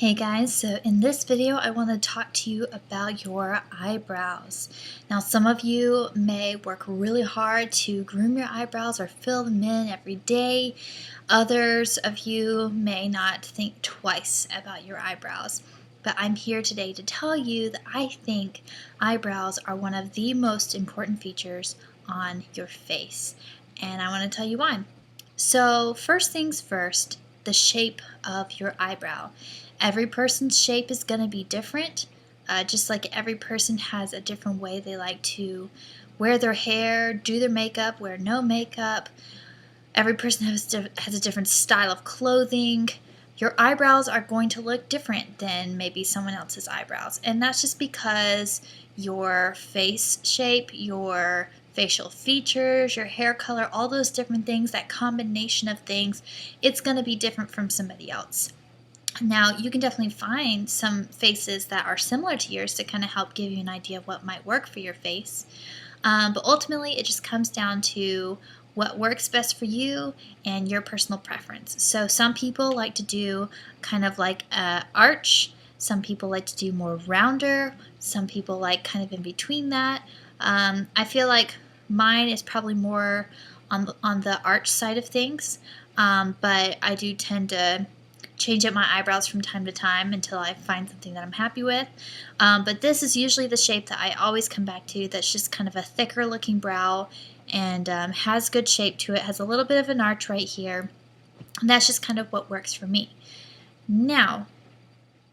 Hey guys, so in this video I want to talk to you about your eyebrows. Now some of you may work really hard to groom your eyebrows or fill them in every day. Others of you may not think twice about your eyebrows. But I'm here today to tell you that I think eyebrows are one of the most important features on your face. And I want to tell you why. So first things first, the shape of your eyebrow. Every person's shape is going to be different, just like every person has a different way they like to wear their hair, do their makeup, wear no makeup. Every person has a different style of clothing. Your eyebrows are going to look different than maybe someone else's eyebrows, and that's just because your face shape, your facial features, your hair color, all those different things, that combination of things, it's going to be different from somebody else. Now, you can definitely find some faces that are similar to yours to kind of help give you an idea of what might work for your face. But ultimately, it just comes down to what works best for you and your personal preference. So some people like to do kind of like an arch. Some people like to do more rounder. Some people like kind of in between that. I feel like mine is probably more on the arch side of things, but I do tend to change up my eyebrows from time to time until I find something that I'm happy with. But this is usually the shape that I always come back to, that's just kind of a thicker looking brow and has good shape to it, has a little bit of an arch right here. And that's just kind of what works for me. Now,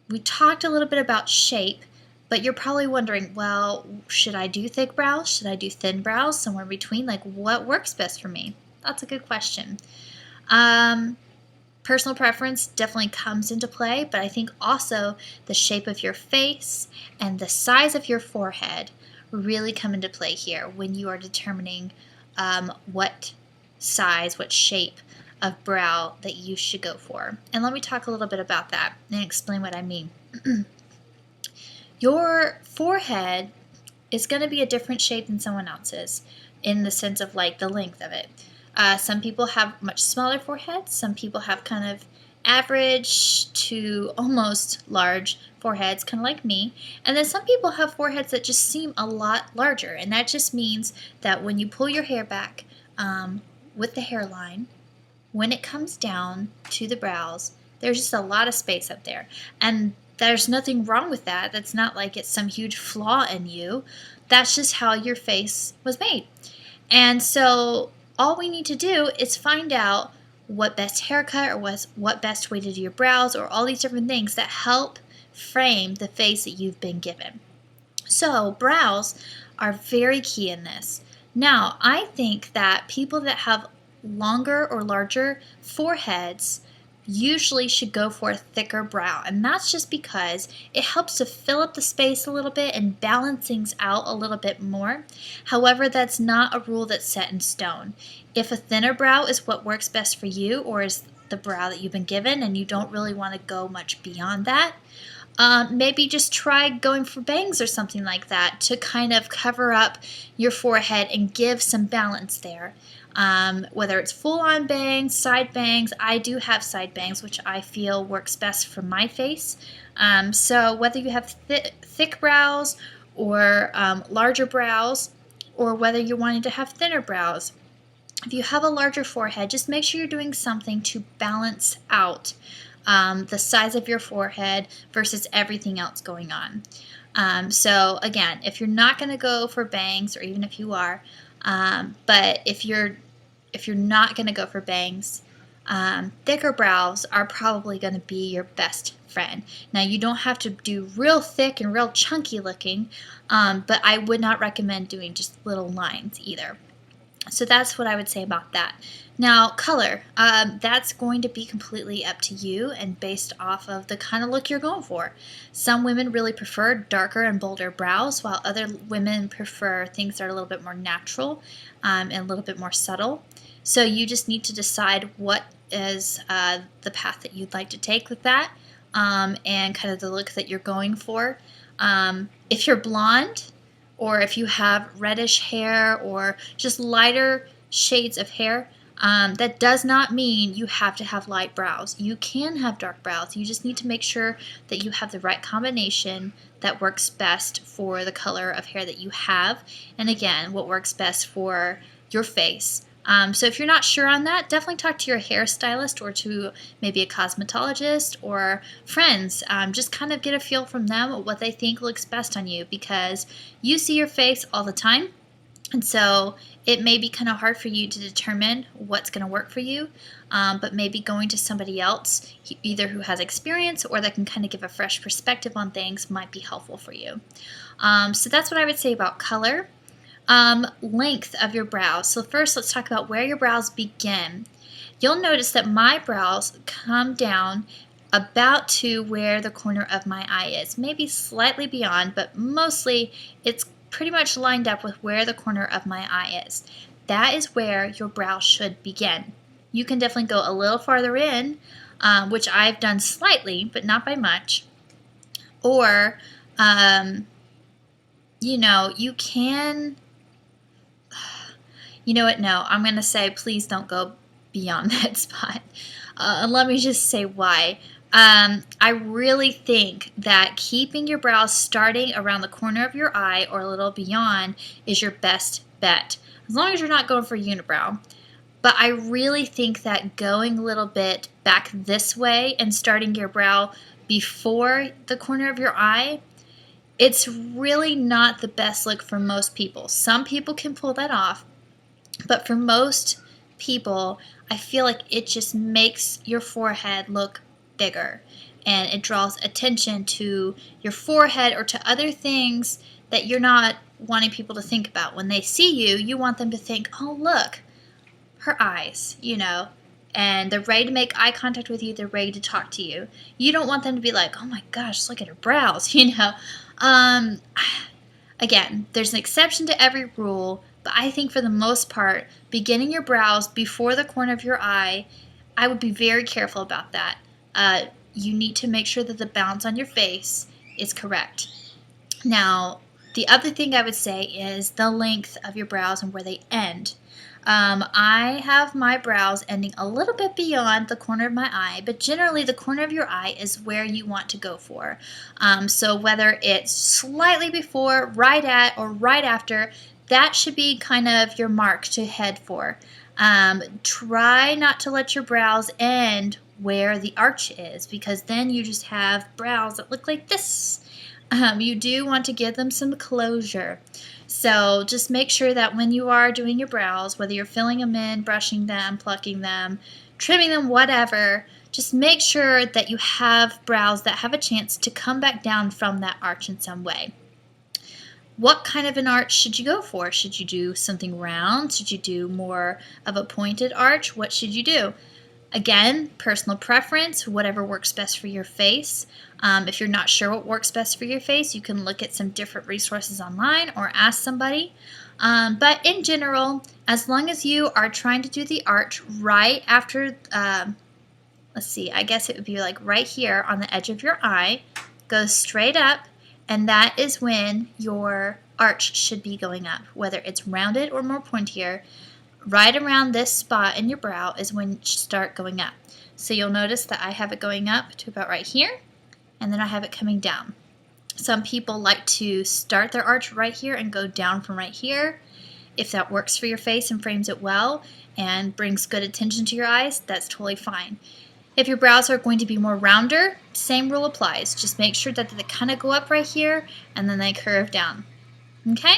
we talked a little bit about shape, but you're probably wondering, well, should I do thick brows? Should I do thin brows? Somewhere in between? Like, what works best for me? That's a good question. Personal preference definitely comes into play, but I think also the shape of your face and the size of your forehead really come into play here when you are determining what size, what shape of brow that you should go for. And let me talk a little bit about that and explain what I mean. Your forehead is going to be a different shape than someone else's in the sense of like the length of it. Some people have much smaller foreheads. Some people have kind of average to almost large foreheads, kind of like me. And then some people have foreheads that just seem a lot larger. And that just means that when you pull your hair back with the hairline, when it comes down to the brows, there's just a lot of space up there. And there's nothing wrong with that. That's not like it's some huge flaw in you. That's just how your face was made. And so all we need to do is find out what best haircut or what best way to do your brows, or all these different things that help frame the face that you've been given. So brows are very key in this. Now, I think that people that have longer or larger foreheads usually should go for a thicker brow, and that's just because it helps to fill up the space a little bit and balance things out a little bit more. However, that's not a rule that's set in stone. If a thinner brow is what works best for you, or is the brow that you've been given and you don't really want to go much beyond that, maybe just try going for bangs or something like that to kind of cover up your forehead and give some balance there. Whether it's full-on bangs, side bangs. I do have side bangs, which I feel works best for my face. So whether you have thick brows or larger brows, or whether you're wanting to have thinner brows, if you have a larger forehead, just make sure you're doing something to balance out the size of your forehead versus everything else going on. So again, if you're not going to go for bangs, or even if you are, but if you're not going to go for bangs, thicker brows are probably going to be your best friend. Now, you don't have to do real thick and real chunky looking, but I would not recommend doing just little lines either. So that's what I would say about that. Now, color, that's going to be completely up to you and based off of the kind of look you're going for. Some women really prefer darker and bolder brows, while other women prefer things that are a little bit more natural and a little bit more subtle. So you just need to decide what is the path that you'd like to take with that, and kind of the look that you're going for. If you're blonde, or if you have reddish hair or just lighter shades of hair, That does not mean you have to have light brows. You can have dark brows. You just need to make sure that you have the right combination that works best for the color of hair that you have, and again, what works best for your face. So if you're not sure on that, definitely talk to your hairstylist or to maybe a cosmetologist or friends. Just kind of get a feel from them what they think looks best on you, because you see your face all the time. And so it may be kind of hard for you to determine what's going to work for you, but maybe going to somebody else, either who has experience or that can kind of give a fresh perspective on things, might be helpful for you. So that's what I would say about color. Length of your brows. So first, let's talk about where your brows begin. You'll notice that my brows come down about to where the corner of my eye is, maybe slightly beyond, but mostly it's pretty much lined up with where the corner of my eye is. That is where your brow should begin. You can definitely go a little farther in, which I've done slightly, but not by much. Or, you can... You know what? No, I'm going to say please don't go beyond that spot. Let me just say why. I really think that keeping your brows starting around the corner of your eye or a little beyond is your best bet, as long as you're not going for a unibrow. But I really think that going a little bit back this way and starting your brow before the corner of your eye, it's really not the best look for most people. Some people can pull that off, but for most people, I feel like it just makes your forehead look bigger, and it draws attention to your forehead or to other things that you're not wanting people to think about. When they see you, you want them to think, oh, look, her eyes, and they're ready to make eye contact with you. They're ready to talk to you. You don't want them to be like, oh my gosh, look at her brows, Again, there's an exception to every rule, but I think for the most part, beginning your brows before the corner of your eye, I would be very careful about that. You need to make sure that the balance on your face is correct. Now, the other thing I would say is the length of your brows and where they end. I have my brows ending a little bit beyond the corner of my eye, but generally the corner of your eye is where you want to go for. So whether it's slightly before, right at, or right after, that should be kind of your mark to head for. Try not to let your brows end where the arch is, because then you just have brows that look like this. You do want to give them some closure. So just make sure that when you are doing your brows, whether you're filling them in, brushing them, plucking them, trimming them, whatever, just make sure that you have brows that have a chance to come back down from that arch in some way. What kind of an arch should you go for? Should you do something round? Should you do more of a pointed arch? What should you do? Again, personal preference, whatever works best for your face. If you're not sure what works best for your face, you can look at some different resources online or ask somebody. But in general, as long as you are trying to do the arch right after, let's see, I guess it would be like right here on the edge of your eye, go straight up, and that is when your arch should be going up, whether it's rounded or more pointier. Right around this spot in your brow is when it should start going up. So you'll notice that I have it going up to about right here, and then I have it coming down. Some people like to start their arch right here and go down from right here. If that works for your face and frames it well and brings good attention to your eyes, that's totally fine. If your brows are going to be more rounder, same rule applies. Just make sure that they kind of go up right here and then they curve down. Okay?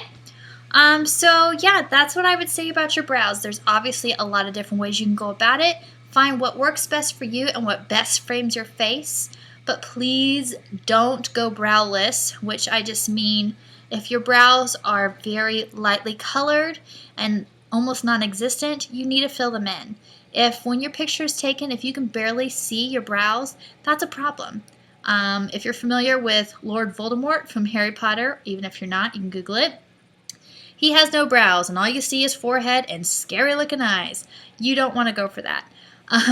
So yeah, that's what I would say about your brows. There's obviously a lot of different ways you can go about it. Find what works best for you and what best frames your face. But please don't go browless, which I just mean if your brows are very lightly colored and almost non-existent, you need to fill them in. If when your picture is taken, if you can barely see your brows, that's a problem. If you're familiar with Lord Voldemort from Harry Potter, even if you're not, you can Google it. He has no brows, and all you see is forehead and scary-looking eyes. You don't want to go for that.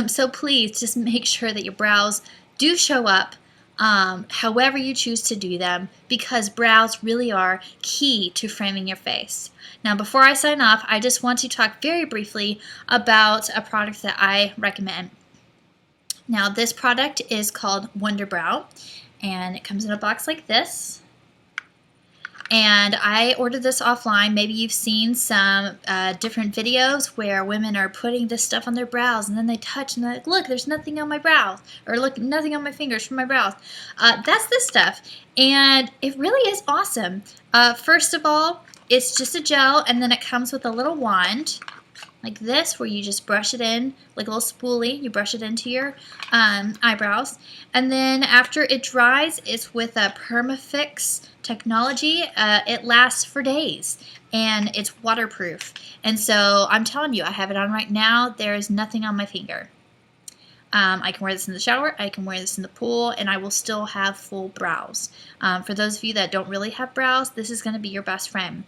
So please, just make sure that your brows do show up. however you choose to do them, because brows really are key to framing your face. Now, before I sign off, I just want to talk very briefly about a product that I recommend. Now, this product is called Wonder Brow, and it comes in a box like this. And I ordered this offline. Maybe you've seen some different videos where women are putting this stuff on their brows, and then they touch and they're like, look, there's nothing on my brows, or look, nothing on my fingers from my brows. That's this stuff, and it really is awesome. First of all, it's just a gel, and then it comes with a little wand like this, where you just brush it in, like a little spoolie. You brush it into your eyebrows. And then after it dries, it's with a Permafix technology. It lasts for days, and it's waterproof. And so I'm telling you, I have it on right now. There is nothing on my finger. I can wear this in the shower, I can wear this in the pool, and I will still have full brows. For those of you that don't really have brows, this is going to be your best friend.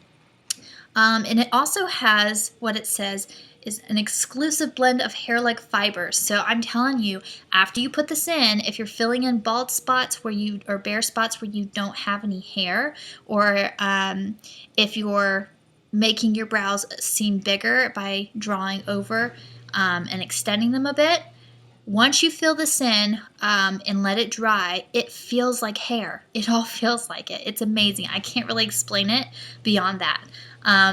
And it also has what it says is an exclusive blend of hair-like fibers. So I'm telling you, after you put this in, if you're filling in bald spots or bare spots where you don't have any hair, or if you're making your brows seem bigger by drawing over and extending them a bit, once you fill this in and let it dry, it feels like hair. It all feels like it. It's amazing. I can't really explain it beyond that.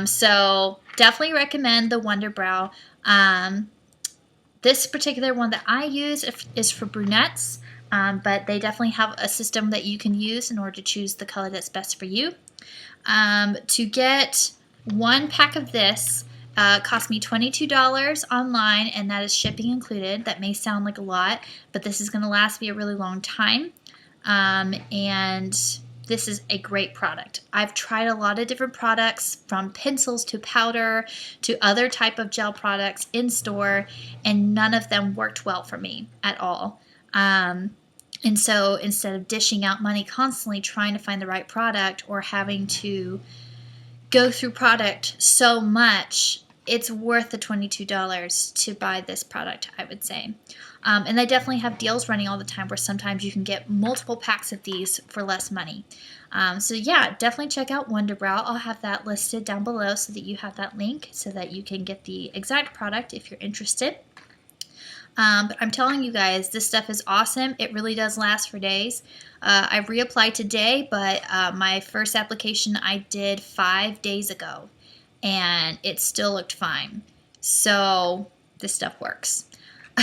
So definitely recommend the Wonder Brow. This particular one that I use is for brunettes, but they definitely have a system that you can use in order to choose the color that's best for you. To get one pack of this, cost me $22 online, and that is shipping included. That may sound like a lot, but this is going to last me a really long time. And this is a great product. I've tried a lot of different products, from pencils to powder to other type of gel products in store, and none of them worked well for me at all. And so instead of dishing out money constantly trying to find the right product, or having to go through product so much, it's worth the $22 to buy this product, I would say. And they definitely have deals running all the time, where sometimes you can get multiple packs of these for less money. So yeah, definitely check out Wonder Brow. I'll have that listed down below so that you have that link, so that you can get the exact product if you're interested. But I'm telling you guys, this stuff is awesome. It really does last for days. I reapplied today, but my first application I did 5 days ago, and it still looked fine. So this stuff works.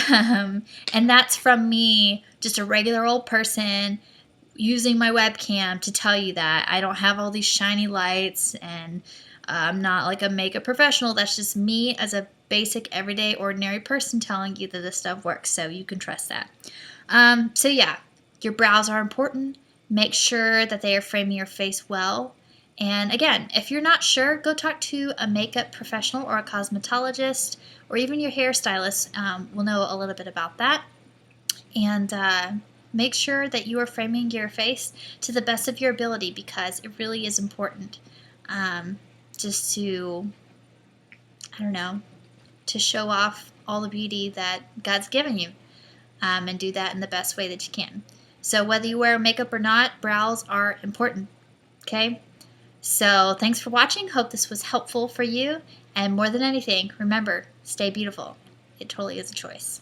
And that's from me, just a regular old person, using my webcam to tell you that. I don't have all these shiny lights, and I'm not like a makeup professional. That's just me as a basic, everyday, ordinary person telling you that this stuff works, so you can trust that. So yeah, your brows are important. Make sure that they are framing your face well. And again, if you're not sure, go talk to a makeup professional or a cosmetologist, or even your hairstylist will know a little bit about that. And make sure that you are framing your face to the best of your ability, because it really is important. Just to, I don't know, to show off all the beauty that God's given you, and do that in the best way that you can. So whether you wear makeup or not, brows are important, okay? So thanks for watching. Hope this was helpful for you. And more than anything, remember, stay beautiful. It totally is a choice.